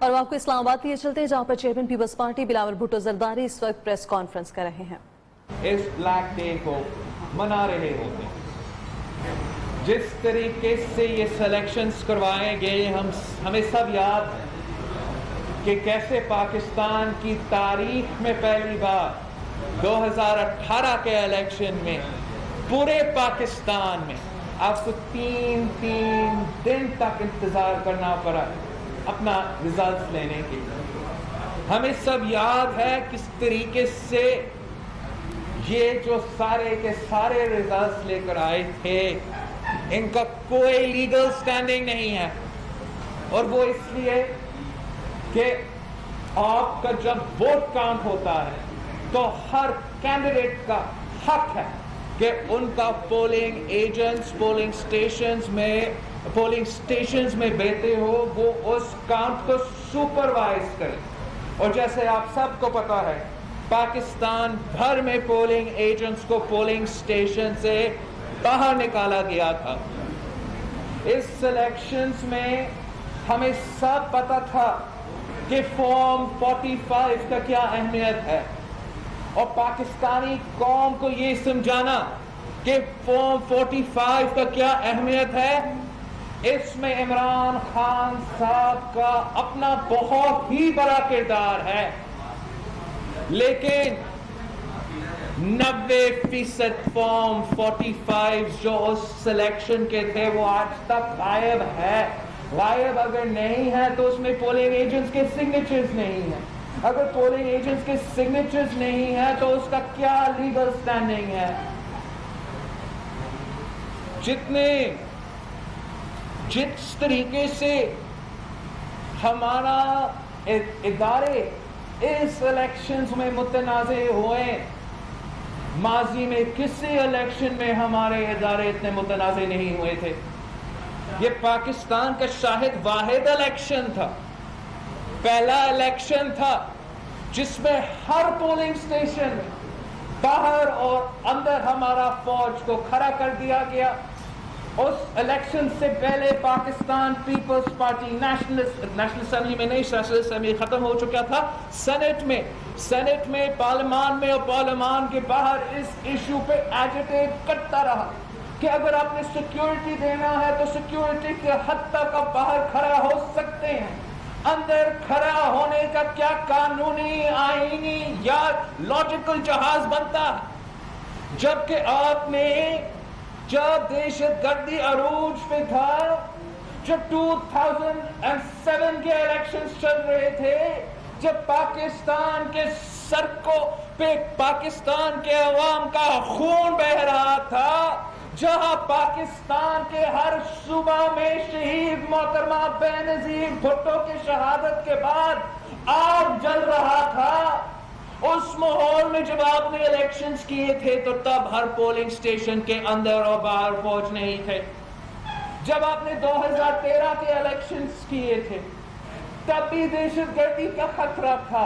اور وہ آپ کو اسلام آباد لیے چلتے ہیں جہاں پر chairman Peoples party Bilawal Bhutto Zardari اس وقت پریس کانفرنس کر رہے ہیں. اس بلیک ڈے کو منا رہے ہوتے ہیں. جس طریقے سے یہ سلیکشنز کروائے گئے ہمیں سب یاد ہے کہ کیسے پاکستان کی تاریخ میں پہلی بار 2018 کے الیکشن میں پورے پاکستان میں آپ کو تین دن تک انتظار کرنا پڑا اپنا ریزلٹس لینے کے لیے. ہمیں سب یاد ہے کس طریقے سے یہ جو سارے کے سارے ریزلٹس لے کر آئے تھے ان کا کوئی لیگل سٹینڈنگ نہیں ہے. اور وہ اس لیے کہ آپ کا جب ووٹ کاؤنٹ ہوتا ہے تو ہر کینڈیڈیٹ کا حق ہے کہ ان کا پولنگ ایجنٹس پولنگ سٹیشنز میں بیٹھے ہو وہ اس کاؤنٹ کو سپروائز کریں. اور جیسے آپ سب کو پتا ہے پاکستان بھر میں پولنگ ایجنٹس کو پولنگ سٹیشن سے باہر نکالا گیا تھا. اس سلیکشنز میں ہمیں سب پتا تھا کہ فارم 45 کا کیا اہمیت ہے اور پاکستانی قوم کو یہ سمجھانا کہ فارم 45 کا کیا اہمیت ہے. اس میں عمران خان صاحب کا اپنا بہت ہی بڑا کردار ہے لیکن 90% فارم 45 جو اس سلیکشن کے تھے وہ آج تک غائب ہے. غائب اگر نہیں ہے تو اس میں پولنگ ایجنٹس کے سگنیچرز نہیں ہیں. اگر پولنگ ایجنٹس کے سگنیچرز نہیں ہیں تو اس کا کیا لیگل سٹینڈنگ ہے. جس طریقے سے ہمارا ادارے اس الیکشنز میں متنازع ہوئے ماضی میں کسی الیکشن میں ہمارے ادارے اتنے متنازع نہیں ہوئے تھے. یہ پاکستان کا شاہد واحد الیکشن تھا پہلا الیکشن تھا جس میں ہر پولنگ سٹیشن باہر اور اندر ہمارا فوج کو کھڑا کر دیا گیا. اس الیکشن سے پہلے پاکستان پیپلز پارٹی نیشنل اسمبلی میں نہیں نیشنل اسمبلی ختم ہو چکا تھا سینٹ میں پارلیمان میں اور پارلیمان کے باہر اس ایشو پہ ایجیٹیٹ کرتا رہا کہ اگر آپ نے سیکیورٹی دینا ہے تو سیکیورٹی کے حد تک آپ باہر کھڑا ہو سکتے ہیں. اندر کھڑا ہونے کا کیا قانونی آئینی یا لاجیکل جہاز بنتا ہے جبکہ آپ نے جب دہشت گردی عروج پہ تھا جب 2007 کے الیکشنز چل رہے تھے جب پاکستان کے سڑکوں پہ پاکستان کے عوام کا خون بہ رہا تھا جہاں پاکستان کے ہر صوبہ میں شہید محترمہ بینظیر بھٹو کی شہادت کے بعد آگ جل رہا تھا. اس ماحول میں جب آپ نے الیکشنز کیے تھے تو تب ہر پولنگ سٹیشن کے اندر اور باہر فوج نہیں تھے. جب آپ نے 2013 کے الیکشنز کیے تھے تب بھی دہشت گردی کا خطرہ تھا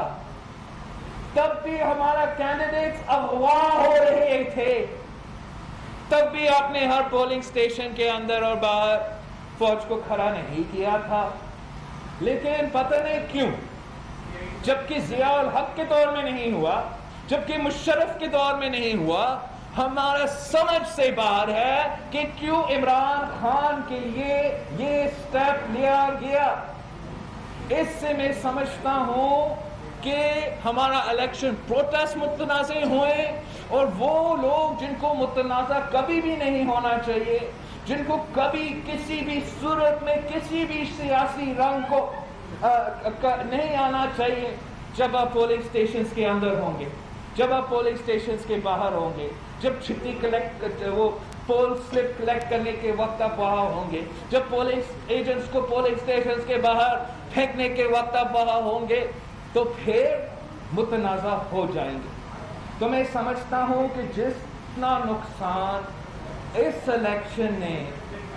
تب بھی ہمارا کینڈیڈیٹس اغوا ہو رہے تھے تب بھی آپ نے ہر پولنگ سٹیشن کے اندر اور باہر فوج کو کھڑا نہیں کیا تھا. لیکن پتہ نہیں کیوں جبکہ ضیاء الحق کے دور میں نہیں ہوا جبکہ مشرف کے دور میں نہیں ہوا ہمارا سمجھ سے باہر ہے کہ کیوں عمران خان کے لیے یہ سٹیپ لیا گیا. اس سے میں سمجھتا ہوں کہ ہمارا الیکشن پروٹیسٹ متنازع ہوئے اور وہ لوگ جن کو متنازع کبھی بھی نہیں ہونا چاہیے جن کو کبھی کسی بھی صورت میں کسی بھی سیاسی رنگ کو نہیں آنا چاہیے جب آپ پولنگ سٹیشنز کے اندر ہوں گے جب آپ پولنگ سٹیشنز کے باہر ہوں گے جب چھٹی وہ پول سلپ کلیکٹ کرنے کے وقت آپ وہاں ہوں گے جب پولنگ ایجنٹس کو پولنگ سٹیشنز کے باہر پھینکنے کے وقت آپ وہاں ہوں گے تو پھر متنازع ہو جائیں گے. تو میں سمجھتا ہوں کہ جتنا نقصان اس الیکشن نے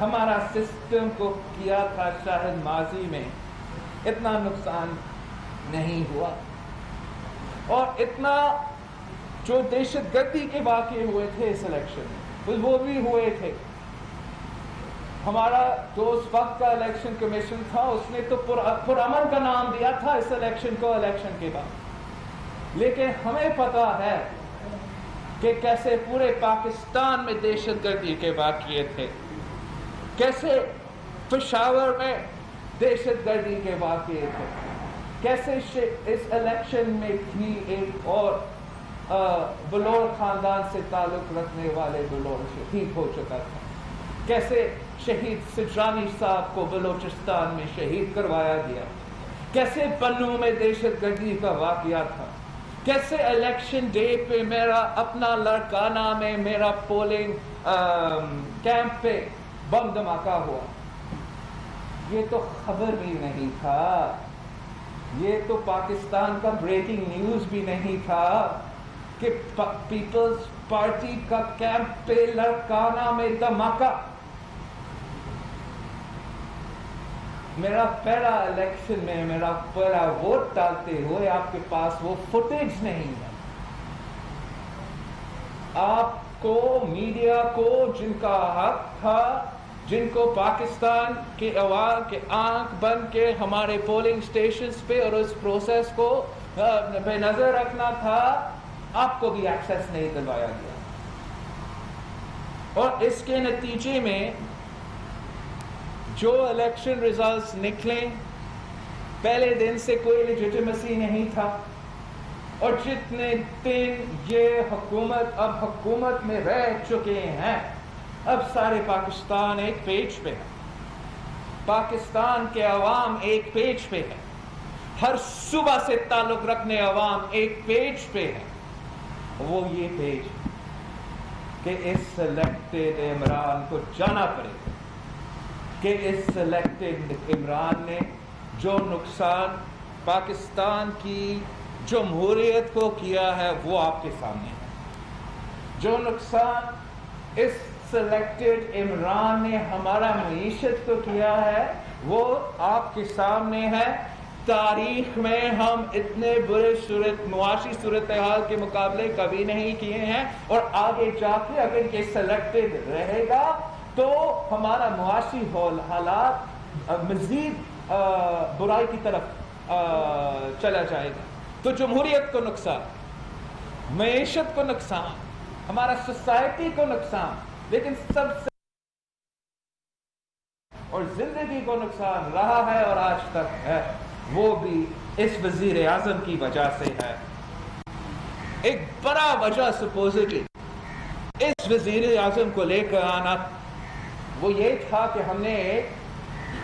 ہمارا سسٹم کو کیا تھا شاید ماضی میں اتنا نقصان نہیں ہوا. اور اتنا جو دہشت گردی کے واقعے ہوئے تھے اس الیکشن میں وہ بھی ہوئے تھے ہمارا جو اس وقت کا الیکشن کمیشن تھا اس نے تو پرامن کا نام دیا تھا اس الیکشن کو الیکشن کے بعد، لیکن ہمیں پتا ہے کہ کیسے پورے پاکستان میں دہشت گردی کے واقعے تھے، کیسے پشاور میں دہشت گردی کے واقعے تھے، کیسے اس الیکشن میں بھی ایک اور بلوچ خاندان سے تعلق رکھنے والے بلوچ شہید ہو چکا تھا، کیسے شہید سجرانی صاحب کو بلوچستان میں شہید کروایا گیا، کیسے پنو میں دہشت گردی کا واقعہ تھا، کیسے الیکشن ڈے پہ میرا اپنا لڑکانہ میں میرا پولنگ کیمپ پہ بم دھماکہ ہوا۔ یہ تو خبر بھی نہیں تھا، یہ تو پاکستان کا بریکنگ نیوز بھی نہیں تھا کہ پیپلز پارٹی کا کیمپ پہ لڑکانہ میں دھماکہ۔ میرا پہلا الیکشن میں میرا پہلا ووٹ ڈالتے ہوئے آپ کے پاس وہ فوٹیج نہیں ہے۔ آپ کو میڈیا کو جن کا حق تھا، جن کو پاکستان کے عوام کے آنکھ بن کے ہمارے پولنگ سٹیشنز پہ اور اس پروسیس کو پہ نظر رکھنا تھا، آپ کو بھی ایکسیس نہیں دلوایا گیا، اور اس کے نتیجے میں جو الیکشن ریزلٹس نکلے پہلے دن سے کوئی لیجیٹیمیسی نہیں تھا، اور جتنے دن یہ حکومت اب حکومت میں رہ چکے ہیں، اب سارے پاکستان ایک پیج پہ ہے، پاکستان کے عوام ایک پیج پہ ہے، ہر صوبہ سے تعلق رکھنے عوام ایک پیج پہ ہے، وہ یہ پیج کہ اس سلیکٹڈ عمران کو جانا پڑے گا، کہ اس سلیکٹڈ عمران نے جو نقصان پاکستان کی جمہوریت کو کیا ہے وہ آپ کے سامنے ہے، جو نقصان اس سلیکٹڈ عمران نے ہمارا معیشت کو کیا ہے وہ آپ کے سامنے ہے۔ تاریخ میں ہم اتنے برے معاشی صورتحال کے مقابلے کبھی نہیں کیے ہیں، اور آگے جا کے اگر یہ سلیکٹڈ رہے گا تو ہمارا معاشی حالات مزید برائی کی طرف چلا جائے گا۔ تو جمہوریت کو نقصان، معیشت کو نقصان، ہمارا سوسائٹی کو نقصان، لیکن سب سے اور زندگی کو نقصان رہا ہے اور آج تک ہے، وہ بھی اس وزیر اعظم کی وجہ سے ہے۔ ایک بڑا وجہ سپوزٹلی اس وزیر اعظم کو لے کر آنا وہ یہ تھا کہ ہم نے ایک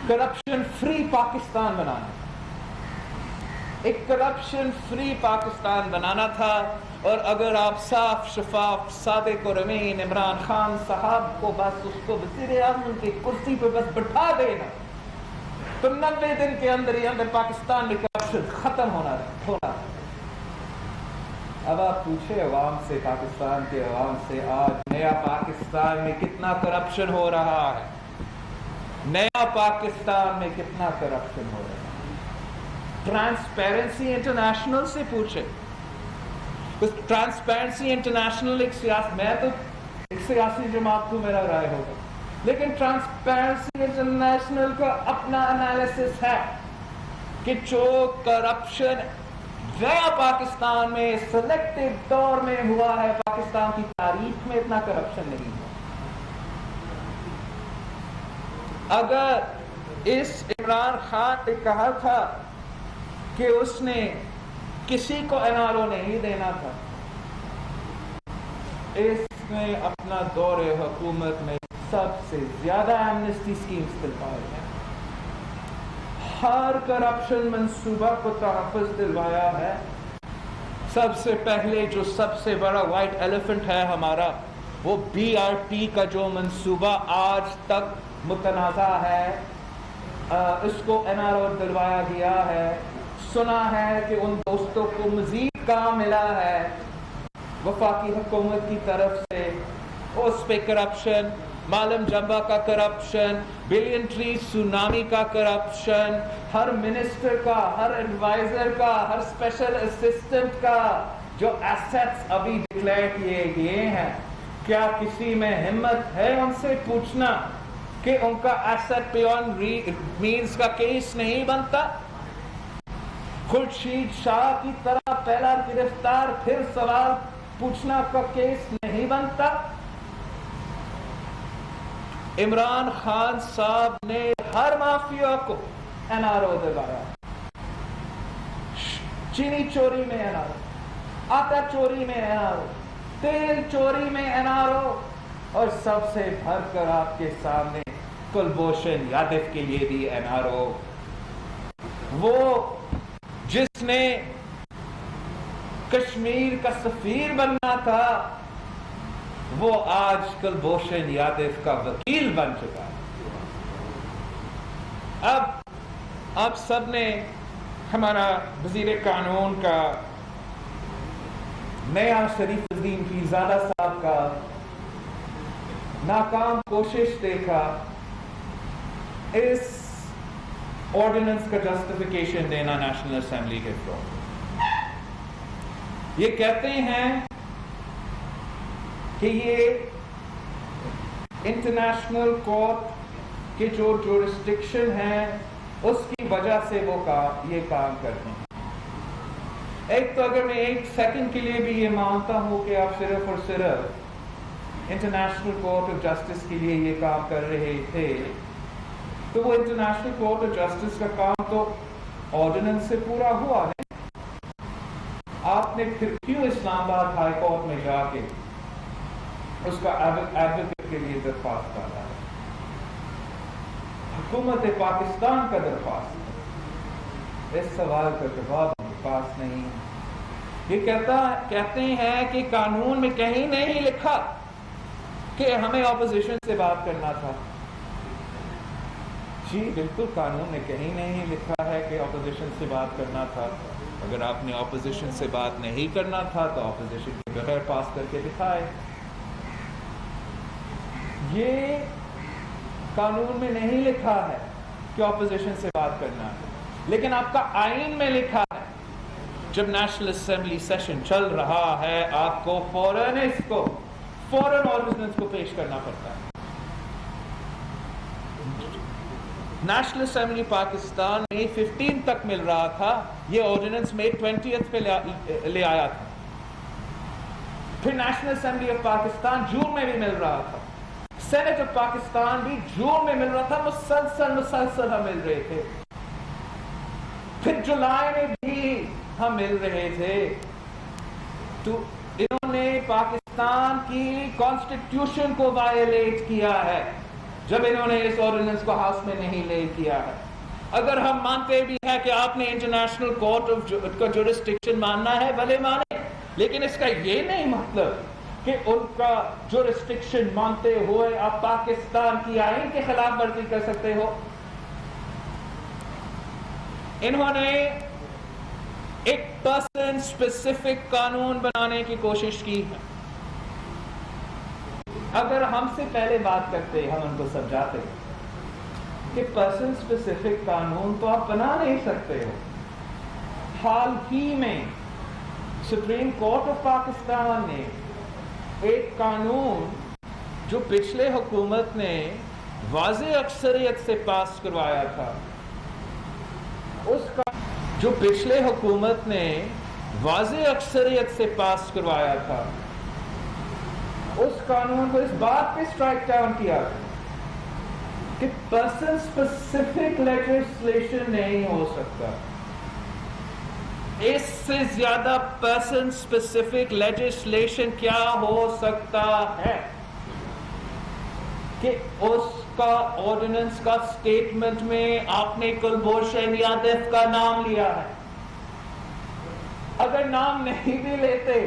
کرپشن فری پاکستان بنانا تھا، ایک کرپشن فری پاکستان بنانا تھا، اور اگر آپ صاف شفاف صادق اور امین عمران خان صاحب کو بس اس کو وزیر اعظم کی کرسی پہ بس بٹھا دینا تو 90 دن کے اندر ہی اندر پاکستان میں کرپشن ختم ہونا تھا۔ اب آپ پوچھے عوام سے، پاکستان کے عوام سے، آج نیا پاکستان میں کتنا کرپشن ہو رہا ہے، نیا پاکستان میں کتنا کرپشن ہو رہا ہے۔ ٹرانسپیرنسی انٹرنیشنل سے پوچھے، ٹرانسپیرنسی انٹرنیشنل میں تو ایک سیاسی جماعت کو میرا رائے ہوگا، لیکن ٹرانسپیرنسی انٹرنیشنل کا اپنا انالیسس ہے کہ جو کرپشن نیا پاکستان میں سلیکٹڈ دور میں ہوا ہے، پاکستان کی تاریخ میں اتنا کرپشن نہیں ہوا۔ اگر اس عمران خان نے کہا تھا کہ اس نے کسی کو NRO نہیں دینا تھا، اس نے اپنا دور حکومت میں سب سے زیادہ ایمنسٹی سکیمز دلوائے ہیں، ہر کرپشن منصوبہ کو تحفظ دلوایا ہے۔ سب سے پہلے جو سب سے بڑا وائٹ ایلیفنٹ ہے ہمارا، وہ BRT کا جو منصوبہ آج تک متنازع ہے، اس کو NRO دلوایا گیا ہے۔ سنا ہے کہ ان دوستوں کو مزید کام ملا ہے وفاقی حکومت کی طرف سے، اس پہ کرپشن، معلم جمبا کا کرپشن، بلین ٹری سونامی کا کرپشن، ہر منسٹر کا، ہر ایڈوائزر کا، ہر اسپیشل اسسٹنٹ کا جو ایسٹس ابھی ڈکلیئر کیے گئے ہیں، کیا کسی میں ہمت ہے ان سے پوچھنا کہ ان کا ایسٹ بیونڈ مینز کا کیس نہیں بنتا؟ خورشید شاہ کی طرح پہلا گرفتار پھر سوال پوچھنا کا کیس نہیں بنتا؟ عمران خان صاحب نے ہر مافیا کو این آر او دلوایا، چینی چوری میں این آر او، آٹا چوری میں این آر او، تیل چوری میں این آر او، اور سب سے بھر کر آپ کے سامنے کلبھوشن یادو کے لیے بھی این آر او، وہ جس نے کشمیر کا سفیر بننا تھا وہ آج کلبھوشن یادو کا وکیل بن چکا ہے۔ اب آپ سب نے ہمارا وزیر قانون کا نیا شریف الدین پیرزادہ صاحب کا ناکام کوشش دیکھا اس آرڈیننس کا جسٹیفیکیشن دینا نیشنل اسمبلی کے فلور۔ یہ کہتے ہیں کہ یہ انٹرنیشنل کورٹ کے جو جورسڈکشن ہیں اس کی وجہ سے وہ یہ کام کرتے ہیں۔ ایک تو اگر میں ایک سیکنڈ کے لیے بھی یہ مانتا ہوں کہ آپ صرف اور صرف انٹرنیشنل کورٹ آف جسٹس کے لیے یہ کام کر رہے تھے، تو وہ انٹرنیشنل کورٹ آف جسٹس کا کام تو آرڈیننس سے پورا ہوا نہیں۔ آپ نے پھر کیوں اسلام آباد ہائی کورٹ میں جا کے اس کا ایڈوکیٹ کے لیے درخواست ڈالا؟ حکومت پاکستان کا درخواست، اس سوال کا جواب میرے پاس نہیں۔ یہ کہتے ہیں کہ قانون میں کہیں نہیں لکھا کہ ہمیں اپوزیشن سے بات کرنا تھا۔ جی بالکل، قانون میں کہیں نہیں لکھا ہے کہ اپوزیشن سے بات کرنا تھا۔ اگر آپ نے اپوزیشن سے بات نہیں کرنا تھا تو اپوزیشن کے بغیر پاس کر کے دکھائے۔ یہ قانون میں نہیں لکھا ہے کہ اپوزیشن سے بات کرنا ہے، لیکن آپ کا آئین میں لکھا ہے جب نیشنل اسمبلی سیشن چل رہا ہے آپ کو فوراً آرڈیننس کو پیش کرنا پڑتا ہے۔ نیشنل اسمبلی پاکستان میں 15 تک مل رہا تھا، یہ آرڈیننس میں 20 پہ لے آیا تھا۔ پھر نیشنل اسمبلی آف پاکستان جون میں بھی مل رہا تھا، سینٹ آف پاکستان بھی جون میں مل رہا تھا، مسلسل ہم مل رہے تھے۔ پھر جولائی میں بھی ہم مل رہے تھے۔ تو انہوں نے پاکستان کی کانسٹیٹیوشن کو وائلیٹ کیا ہے جب انہوں نے اس آرڈیننس کو ہاؤس میں نہیں لے کیا ہے۔ اگر ہم مانتے بھی ہیں کہ آپ نے انٹرنیشنل کورٹ کا جورسڈکشن ماننا ہے، بھلے مانے، لیکن اس کا یہ نہیں مطلب کہ ان کا جورسڈکشن مانتے ہوئے آپ پاکستان کی آئین کے خلاف ورزی کر سکتے ہو۔ انہوں نے ایک پرسن اسپیسیفک قانون بنانے کی کوشش کی ہے۔ اگر ہم سے پہلے بات کرتے ہم ان کو سمجھاتے کہ پرسن اسپیسیفک قانون تو آپ بنا نہیں سکتے ہو۔ حال ہی میں سپریم کورٹ آف پاکستان نے ایک قانون جو پچھلے حکومت نے واضح اکثریت سے پاس کروایا تھا، جو پچھلے حکومت نے واضح اکثریت سے پاس کروایا تھا، اس قانون کو اس بات پہ اسٹرائک ڈاؤن کیا کہ پرسن اسپیسیفک لیجسلیشن نہیں ہو سکتا۔ اس سے زیادہ پرسن اسپیسیفک لیجسلیشن کیا ہو سکتا ہے کہ اس کا آرڈیننس کا سٹیٹمنٹ میں آپ نے کلبھوشن یادو کا نام لیا ہے۔ اگر نام نہیں بھی لیتے،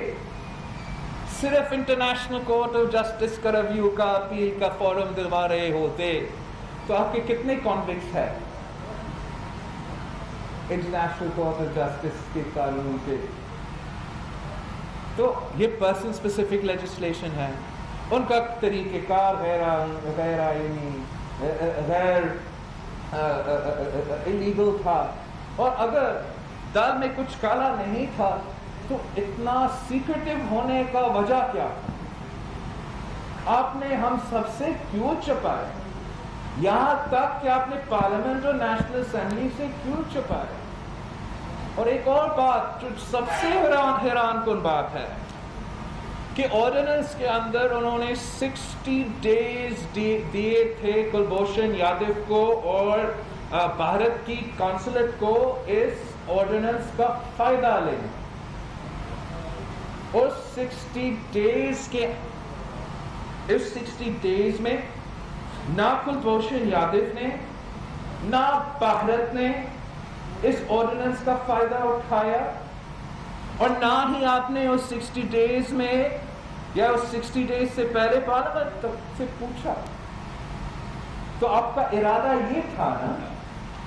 صرف انٹرنیشنل کورٹ آف جسٹس کا ریویو کا اپیل کا فارم دلوا رہے ہوتے تو آپ کے کتنے کانوکٹس ہیں انٹرنیشنل کورٹ آف جسٹس کے قانون کے؟ تو یہ پرسن اسپیسیفک لیجسلیشن ہے، ان کا طریقہ کار غیر آئینی، غیر الیگل تھا، اور اگر دال میں کچھ کالا نہیں تھا تو اتنا سیکریٹو ہونے کا وجہ کیا؟ آپ نے ہم سب سے کیوں چھپائے؟ یہاں تک کہ آپ نے پارلیمنٹ اور نیشنل اسمبلی سے کیوں چھپایا؟ اور ایک اور بات جو سب سے حیران کن بات ہے کہ آرڈیننس کے اندر انہوں نے 60 ڈیز دیے تھے کلبھوشن یادو کو اور بھارت کی کانسولیٹ کو اس آرڈیننس کا فائدہ لینا، اور 60 ڈیز میں نہ کلبھوشن یادو نے نہ بھارت نے اس آرڈیننس کا فائدہ اٹھایا، اور نہ ہی آپ نے اس 60 ڈیز میں یا اس 60 ڈیز سے پہلے پارلیمنٹ سے پوچھا۔ تو آپ کا ارادہ یہ تھا نا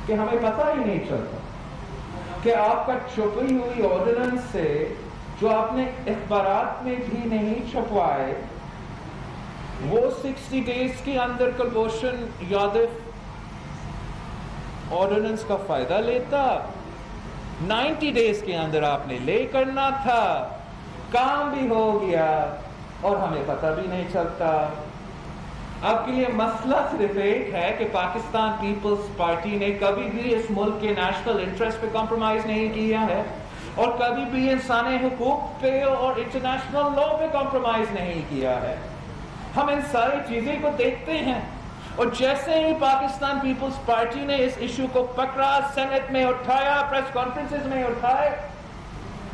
کہ ہمیں پتہ ہی نہیں چلتا کہ آپ کا چھپی ہوئی آرڈیننس سے جو آپ نے اخبارات میں بھی نہیں چھپوائے، وہ 60 ڈیز کے اندر کلبھوشن یادو آرڈیننس کا فائدہ لیتا۔ 90 ڈیز کے اندر آپ نے لے کرنا تھا، کام بھی ہو گیا اور ہمیں پتہ بھی نہیں چلتا۔ آپ کے لیے مسئلہ صرف ایک ہے کہ پاکستان پیپلز پارٹی نے کبھی بھی اس ملک کے نیشنل انٹرسٹ پہ کمپرومائز نہیں کیا ہے، اور کبھی بھی انسانی حقوق پہ اور انٹرنیشنل لا پہ کمپرومائز نہیں کیا ہے۔ ہم ان ساری چیزیں کو دیکھتے ہیں، اور جیسے ہی پاکستان پیپلز پارٹی نے اس ایشو کو پکڑا، سینٹ میں اٹھایا، پریس کانفرنسز میں اٹھائے،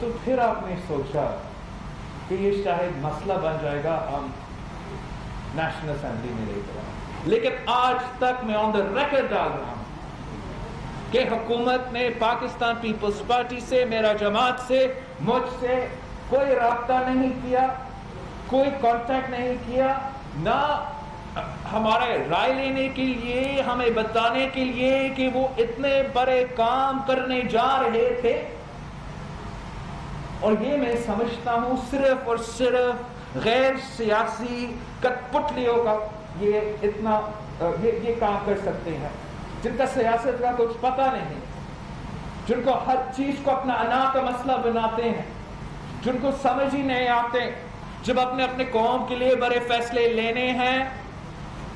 تو پھر آپ نے سوچا کہ یہ شاید مسئلہ بن جائے گا، ہم نیشنل اسمبلی میں لے کر آئیں۔ لیکن آج تک میں آن دا ریکارڈ ڈال رہا ہوں کہ حکومت نے پاکستان پیپلز پارٹی سے، میرا جماعت سے، مجھ سے کوئی رابطہ نہیں کیا، کوئی کانٹیکٹ نہیں کیا، نہ ہمارے رائے لینے کے لیے، ہمیں بتانے کے لیے کہ وہ اتنے بڑے کام کرنے جا رہے تھے۔ اور یہ میں سمجھتا ہوں صرف اور صرف غیر سیاسی کٹ پتلیوں کا یہ کام کر سکتے ہیں، جن کا سیاست کا کچھ پتہ نہیں، جن کو ہر چیز کو اپنا انا کا مسئلہ بناتے ہیں، جن کو سمجھ ہی نہیں آتے جب اپنے قوم کے لیے بڑے فیصلے لینے ہیں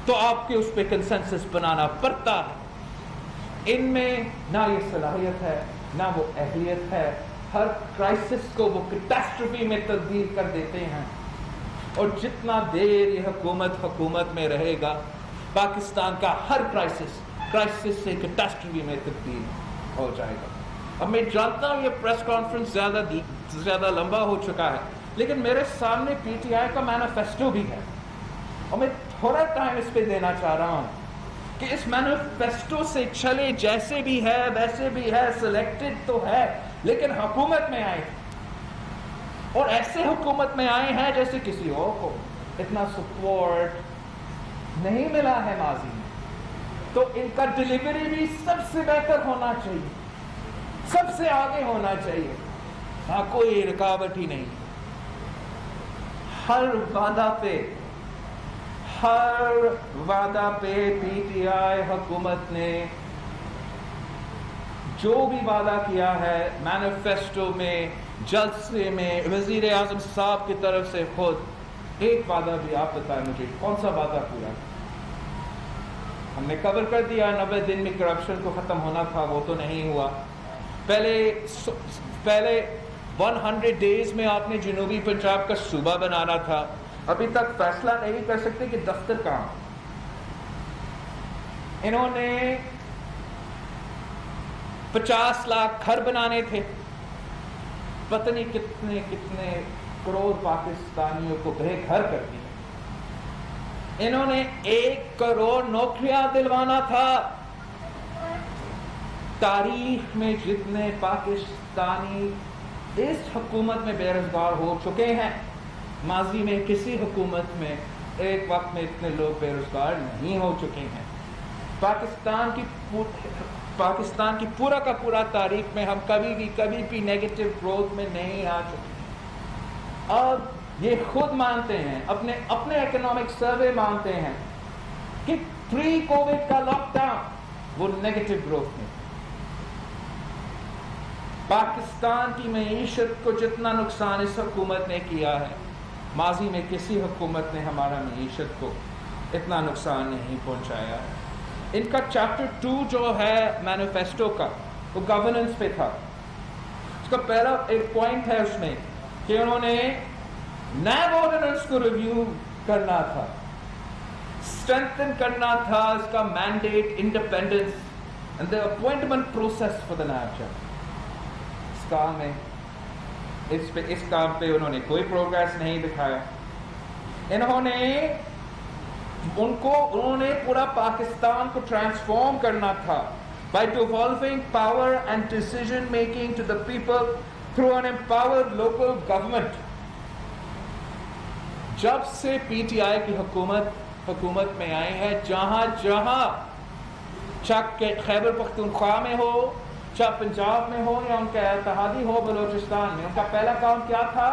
تو آپ کے اس پہ کنسنسس بنانا پڑتا ہے۔ ان میں نہ یہ صلاحیت ہے نہ وہ اہلیت ہے، ہر کرائسس کو وہ کیٹاسٹروفی میں تبدیل کر دیتے ہیں، اور جتنا دیر یہ حکومت میں رہے گا، پاکستان کا ہر کرائسس سے کیٹاسٹروفی میں تبدیل ہو جائے گا۔ اب میں جانتا ہوں یہ پریس کانفرنس زیادہ لمبا ہو چکا ہے، لیکن میرے سامنے پی ٹی آئی کا مینیفیسٹو بھی ہے، اور میں تھوڑا ٹائم اس پہ دینا چاہ رہا ہوں کہ اس مینیفیسٹو سے چلے، جیسے بھی ہے ویسے بھی ہے، سلیکٹڈ تو ہے، لیکن حکومت میں آئے، اور ایسے حکومت میں آئے ہیں جیسے کسی اور کو اتنا سپورٹ نہیں ملا ہے ماضی میں، تو ان کا ڈیلیوری بھی سب سے بہتر ہونا چاہیے، سب سے آگے ہونا چاہیے، ہاں کوئی رکاوٹ ہی نہیں۔ ہر وعدہ پہ پی ٹی آئی حکومت نے جو بھی وعدہ کیا ہے، مینیفیسٹو میں، جلسے میں، وزیر اعظم صاحب کی طرف سے خود ایک وعدہ بھی آپ بتائیں مجھے کون سا وعدہ پورا؟ ہم نے کور کر دیا 90 دن میں کرپشن کو ختم ہونا تھا، وہ تو نہیں ہوا۔ پہلے 100 ڈیز میں آپ نے جنوبی پنجاب کا صوبہ بنانا تھا، ابھی تک فیصلہ نہیں کر سکتے کہ دفتر کہاں۔ انہوں نے 50 لاکھ گھر بنانے تھے، پتہ نہیں کتنے کروڑ پاکستانیوں کو بے گھر کر دیا۔ انہوں نے 1 کروڑ نوکریاں دلوانا تھا۔ تاریخ میں جتنے پاکستانی اس حکومت میں بے روزگار ہو چکے ہیں، ماضی میں کسی حکومت میں ایک وقت میں اتنے لوگ بے روزگار نہیں ہو چکے ہیں۔ پاکستان کی پورا کا پورا تاریخ میں ہم کبھی بھی نیگیٹو گروتھ میں نہیں آ چکے۔ اب یہ خود مانتے ہیں، اپنے اکنامک سروے مانتے ہیں کہ پری کووڈ کا لاک ڈاؤن وہ نیگیٹو گروتھ میں۔ پاکستان کی معیشت کو جتنا نقصان اس حکومت نے کیا ہے، ماضی میں کسی حکومت نے ہمارا معیشت کو اتنا نقصان نہیں پہنچایا ہے۔ ان کا چیپٹر 2 جو ہے مینیفیسٹو کا وہ گورننس پہ تھا. اس کا پہلا ایک پوائنٹ ہے اس میں کہ انہوں نے نیب آرڈیننس کو ریویو کرنا تھا, اسٹرینتھن کرنا تھا اس کا mandate, independence and the appointment process for the NAB chapter. اس کام میں اس کام پہ انہوں نے کوئی پروگریس نہیں دکھایا. انہوں نے پورا پاکستان کو ٹرانسفارم کرنا تھا by devolving power and decision making to the people through an empowered local government. جب سے پی ٹی آئی کی حکومت میں آئی ہے, جہاں چاہے خیبر پختونخوا میں ہو, چاہے پنجاب میں ہو یا ان کا اتحادی ہو بلوچستان میں, ان کا پہلا کام کیا تھا؟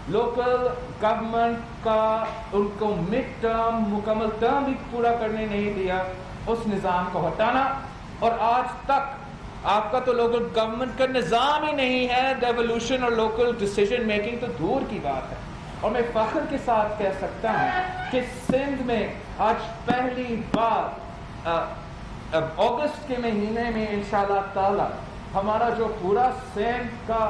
لوکل گورنمنٹ کا ان کو مڈ ٹرم مکمل ٹرم بھی پورا کرنے نہیں دیا, اس نظام کو ہٹانا. اور آج تک آپ کا تو لوکل گورنمنٹ کا نظام ہی نہیں ہے, ڈیولوشن اور لوکل ڈیسیژن میکنگ تو دور کی بات ہے. اور میں فخر کے ساتھ کہہ سکتا ہوں کہ سندھ میں آج پہلی بار اگست کے مہینے میں انشاءاللہ تعالی ہمارا جو پورا سندھ کا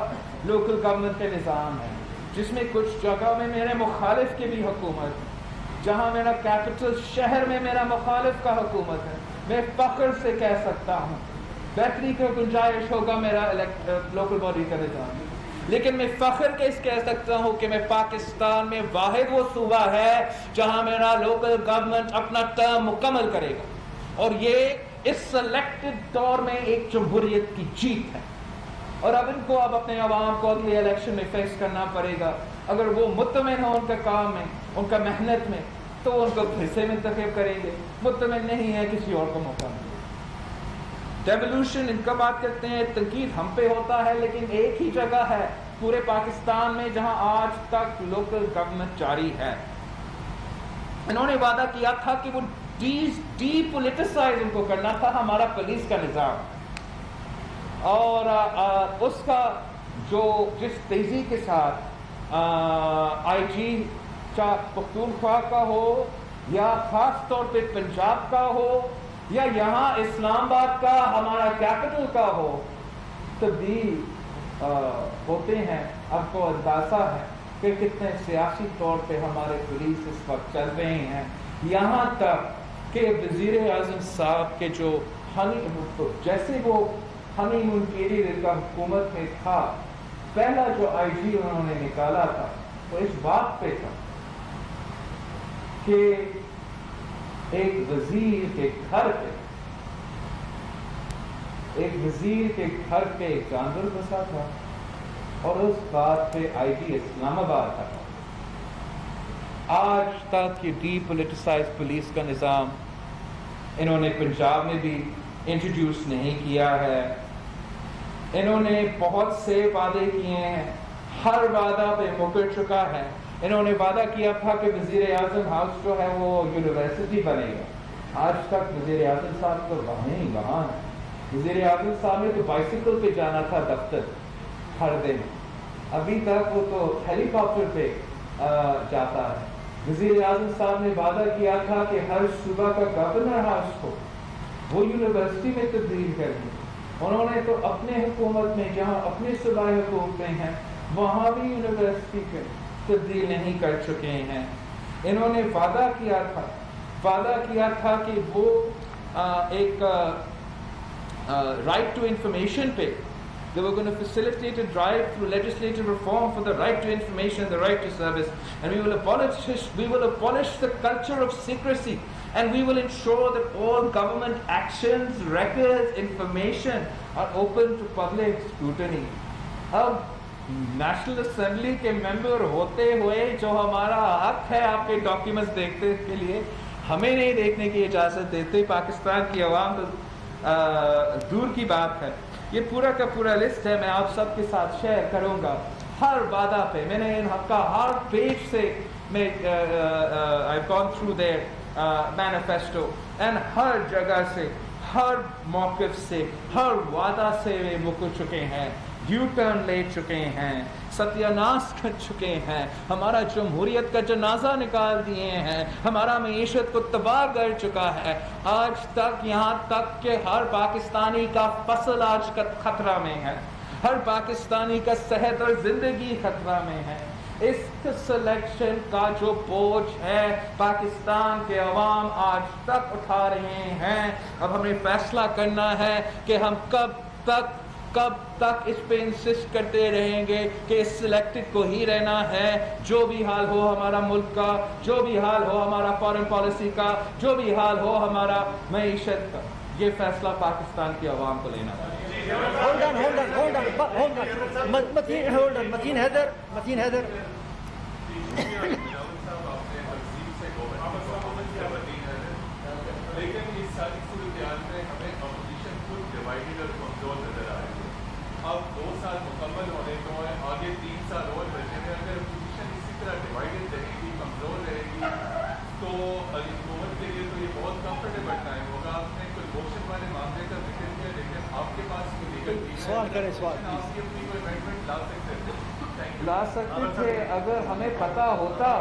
لوکل گورنمنٹ کا نظام ہے, جس میں کچھ جگہ میں میرے مخالف کی بھی حکومت, جہاں میرا کیپٹل شہر میں میرا مخالف کا حکومت ہے, میں فخر سے کہہ سکتا ہوں بہتری کا گنجائش ہوگا میرا لوکل باڈی کا نظام, لیکن میں فخر کے اس کہہ سکتا ہوں کہ میں پاکستان میں واحد وہ صوبہ ہے جہاں میرا لوکل گورنمنٹ اپنا ٹرم مکمل کرے گا. اور یہ اس سلیکٹڈ دور میں ایک جمہوریت کی جیت ہے. اور اب ان کو اپنے عوام کو اگلے الیکشن میں فیس کرنا پڑے گا. اگر وہ مطمئن ہو ان کا کام میں, ان کا محنت میں, تو ان کو پھر سے منتخب کریں گے. مطمئن نہیں ہے کسی اور کو موقع ملے. ڈیولوشن ان کا بات کرتے ہیں, تنقید ہم پہ ہوتا ہے, لیکن ایک ہی جگہ ہے پورے پاکستان میں جہاں آج تک لوکل گورنمنٹ جاری ہے. انہوں نے وعدہ کیا تھا کہ وہ ڈی پولیٹیسائز ان کو کرنا تھا ہمارا پولیس کا نظام, اور اس کا جو جس تیزی کے ساتھ آئی جی چاہے پختونخوا کا ہو یا خاص طور پہ پنجاب کا ہو یا یہاں اسلام آباد کا ہمارا کیپٹل کا ہو, تبدیل ہوتے ہیں. آپ کو اندازہ ہے کہ کتنے سیاسی طور پہ ہمارے پولیس اس وقت چل رہے ہیں. یہاں تک کہ وزیر اعظم صاحب کے جو جیسے وہ ہنی مون پیریڈ کا حکومت میں تھا, پہلا جو آئی جی انہوں نے نکالا تھا وہ اس بات پہ تھا کہ ایک وزیر کے گھر پہ ایک جانور بسا تھا, اور اس بات پہ آئی جی اسلام آباد تھا. آج تک یہ ڈی پولیٹیسائز پولیس کا نظام انہوں نے پنجاب میں بھی انٹروڈیوس نہیں کیا ہے. انہوں نے بہت سے وعدے کیے ہیں, ہر وعدہ پہ مکر چکا ہے. انہوں نے وعدہ کیا تھا کہ وزیر اعظم ہاؤس جو ہے وہ یونیورسٹی بنے گا. آج تک وزیر اعظم صاحب تو وہاں ہے. وزیر اعظم صاحب نے تو بائسیکل پہ جانا تھا دفتر ہر دن, ابھی تک وہ تو ہیلی کاپٹر پہ جاتا ہے. وزیر اعظم صاحب نے وعدہ کیا تھا کہ ہر صوبہ کا گورنر ہاؤس کو وہ یونیورسٹی میں تبدیل کر دیں. انہوں نے تو اپنے حکومت میں جہاں اپنے صوبائی حکومتیں ہیں وہاں بھی یونیورسٹی کے تبدیل نہیں کر چکے ہیں. انہوں نے وعدہ کیا تھا کہ وہ ایک رائٹ ٹو انفارمیشن پہ they were going to facilitate a drive through legislative reform for the right to information and the right to service, and we will abolish the culture of secrecy, and we will ensure that all government actions, records, information are open to public scrutiny. اب national assembly کے ممبر ہوتے ہوئے جو ہمارا حق ہے آپ کے ڈاکیومنٹس دیکھنے کے لیے, ہمیں نہیں دیکھنے کی اجازت دیتے. پاکستان کی عوام تو دور کی بات ہے. یہ پورا کا پورا لسٹ ہے, میں آپ سب کے ساتھ شیئر کروں گا. ہر وعدہ پہ میں نے ان حق کا ہر پیج سے میں I've gone through their manifesto, and ہر جگہ سے ہر موقف سے، ہر وعدہ سے وہ مکر چکے ہیں، یو ٹرن لے چکے ہیں، ستیہ ناش کر چکے ہیں، ہمارا جمہوریت کا جنازہ نکال دیے ہیں، ہمارا معیشت کو تباہ کر چکا ہے، آج تک یہاں تک کہ ہر پاکستانی کا فصل آج کا خطرہ میں ہے، ہر پاکستانی کا صحت اور زندگی خطرہ میں ہے۔ اس سلیکشن کا جو بوجھ ہے پاکستان کے عوام آج تک اٹھا رہے ہیں، اب ہمیں فیصلہ کرنا ہے کہ ہم کب تک اس پہ انسسٹ کرتے رہیں گے کہ اس سلیکٹڈ کو ہی رہنا ہے، جو بھی حال ہو ہمارا ملک کا، جو بھی حال ہو ہمارا فارن پالیسی کا، جو بھی حال ہو ہمارا معیشت کا، یہ فیصلہ پاکستان کی عوام کو لینا ہے۔ متین حیدر لیکن اس ساری صورتحال میں ہمیں اپوزیشن خود ڈیوائیڈڈ اور کمزور نظر آ رہی ہے۔ اب 2 سال مکمل ہونے کو ہے، آگے 3 سال اور بچے ہیں، اگر اپوزیشن اسی طرح ڈیوائیڈڈ رہے گی، کمزور رہے گی، تو حکومت کے لیے تو یہ بہت کمفرٹیبل ٹائم ہوگا۔ آپ نے کوئی موشن والے معاملے کا ذکر کیا، لیکن آپ کے پاس کوئی لیگل سوال کریں آپ کی اپنی کوئی امینڈمنٹ لا سکتے تھے، لا سکتے تھے اگر ہمیں پتہ ہوتا،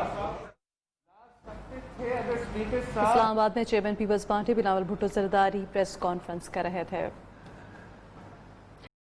اگر اسپیکر صاحب اسلام آباد میں chairman Peoples party Bilawal Bhutto Zardari press conference کر رہے تھے۔